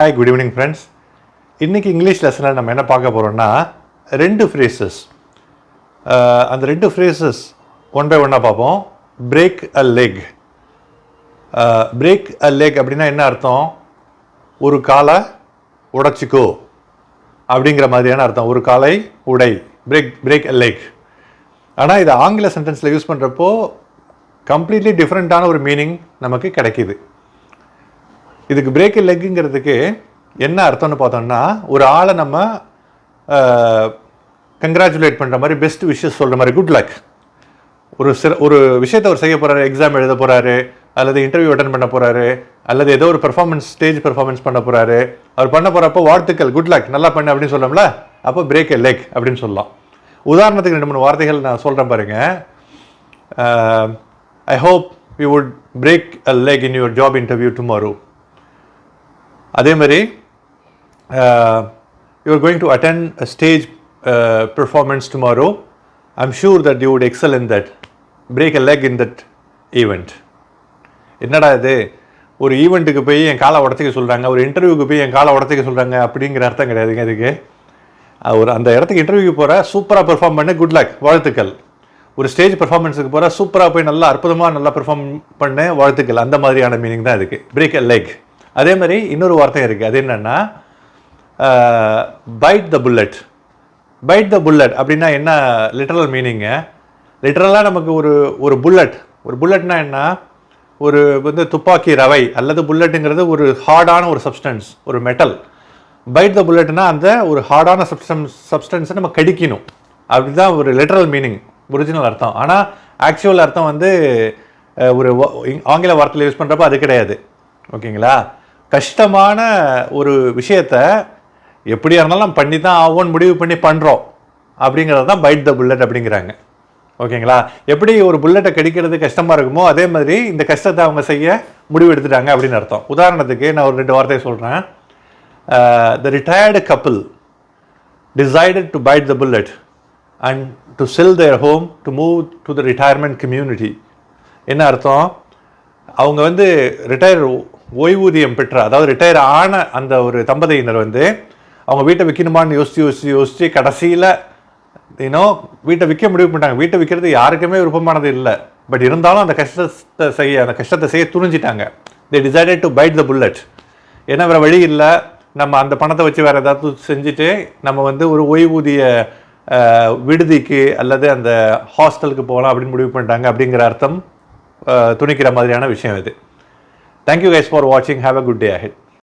Hi, good evening friends. இன்றைக்கி English லெசனில் நம்ம என்ன பார்க்க போகிறோம்னா, ரெண்டு ஃப்ரேசஸ். அந்த ரெண்டு ஃப்ரேசஸ் ஒன் பை ஒன்னாக பார்ப்போம். பிரேக் அ லெக். பிரேக் அ லெக் அப்படின்னா என்ன அர்த்தம்? ஒரு காலை உடைச்சிக்கோ அப்படிங்கிற மாதிரியான அர்த்தம். ஒரு காலை உடை, பிரேக் அ லெக். ஆனால் இது ஆங்கில சென்டென்ஸில் யூஸ் பண்ணுறப்போ கம்ப்ளீட்லி டிஃப்ரெண்ட்டான ஒரு மீனிங் நமக்கு கிடைக்கிது. இதுக்கு பிரேக் எ லெக்குங்கிறதுக்கு என்ன அர்த்தம்னு பார்த்தோம்னா, ஒரு ஆளை நம்ம கங்க்ராச்சுலேட் பண்ணுற மாதிரி, பெஸ்ட் விஷஸ் சொல்கிற மாதிரி, குட் லக். ஒரு விஷயத்தை அவர் செய்ய போகிறாரு, எக்ஸாம் எழுத போகிறாரு, அல்லது இன்டர்வியூ அட்டன் பண்ண போகிறாரு, அல்லது ஏதோ ஒரு ஸ்டேஜ் பெர்ஃபார்மன்ஸ் பண்ண போகிறாரு. அவர் பண்ண போகிறப்போ வாழ்த்துக்கள், குட் லக், நல்லா பண்ணு அப்படின்னு சொல்லலாம்ல. அப்போ பிரேக் எ லெக் அப்படின்னு சொல்லலாம். உதாரணத்துக்கு 2-3 வார்த்தைகள் நான் சொல்கிறேன் பாருங்க. I hope you would break a leg in your job interview tomorrow. அதே மாதிரி you are going to attend a stage performance tomorrow. I am sure that you would XL in that. Break a leg in that event. என்னடா இது, ஒரு ஈவெண்ட்டுக்கு போய் என் காலை உடச்சிக்க சொல்கிறாங்க, ஒரு இன்டர்வியூக்கு போய் என் காலை உடச்சிக்க சொல்கிறாங்க அப்படிங்கிற அர்த்தம் கிடையாதுங்க இதுக்கு. அந்த இடத்துக்கு இன்டர்வியூக்கு போகிற, சூப்பராக பெர்ஃபார்ம் பண்ண, குட் லக், வாழ்த்துக்கள். ஒரு ஸ்டேஜ் பெர்ஃபார்மன்ஸுக்கு போகிற, சூப்பராக போய் நல்லா அற்புதமாக நல்லா பெர்ஃபார்ம் பண்ண, வாழ்த்துக்கள். அந்த மாதிரியான மீனிங் தான் இதுக்கு, பிரேக் அ லெக். அதே மாதிரி இன்னொரு வார்த்தை இருக்குது. அது என்னென்னா, byte the bullet. Byte the bullet அப்படின்னா என்ன லிட்டரல் மீனிங்கு? லிட்டரலாக நமக்கு ஒரு புல்லட்னா என்ன? ஒரு துப்பாக்கி ரவை அல்லது புல்லட்டுங்கிறது ஒரு ஹார்டான ஒரு சப்ஸ்டன்ஸ், ஒரு மெட்டல். பைட் த புல்லட்னா அந்த ஒரு ஹார்டான சப்ஸ்டன்ஸை நம்ம கடிக்கணும். அப்படி தான் ஒரு லிட்டரல் மீனிங், ஒரிஜினல் அர்த்தம். ஆனால் ஆக்சுவல் அர்த்தம் ஒரு ஆங்கில வார்த்தையில் யூஸ் பண்ணுறப்போ அது கிடையாது. ஓகேங்களா? கஷ்டமான ஒரு விஷயத்த எப்படியா இருந்தாலும் நம்ம பண்ணி தான் ஆகும்னு முடிவு பண்ணி பண்ணுறோம் அப்படிங்கிறது தான் பைட் த புல்லட் அப்படிங்கிறாங்க. ஓகேங்களா? எப்படி ஒரு புல்லட்டை கடிக்கிறது கஷ்டமாக இருக்குமோ, அதே மாதிரி இந்த கஷ்டத்தை அவங்க செய்ய முடிவு எடுத்துட்டாங்க அப்படின்னு அர்த்தம். உதாரணத்துக்கு நான் ஒரு 2 வார்த்தையை சொல்கிறேன். The retired couple decided to bite the bullet and to sell their home to move to the retirement community. என்ன அர்த்தம்? அவங்க ஓய்வூதியம் பெற்ற, அதாவது ரிட்டையர் ஆன அந்த ஒரு தம்பதியினர் அவங்க வீட்டை விற்கணுமான்னு யோசித்து கடைசியில் வீட்டை விற்க முடிவு பண்ணிட்டாங்க. வீட்டை விற்கிறது யாருக்குமே விருப்பமானது இல்லை. பட் இருந்தாலும் அந்த கஷ்டத்தை செய்ய துணிஞ்சிட்டாங்க. They decided to bite the bullet. ஏன்னா வேறு வழி இல்லை, நம்ம அந்த பணத்தை வச்சு வேறு ஏதாவது செஞ்சுட்டு நம்ம ஒரு ஓய்வூதிய விடுதிக்கு அல்லது அந்த ஹாஸ்டலுக்கு போகலாம் அப்படின்னு முடிவு பண்ணிட்டாங்க. அப்படிங்கிற அர்த்தம் துணிக்கிற மாதிரியான விஷயம் இது. Thank you guys for watching. Have a good day ahead.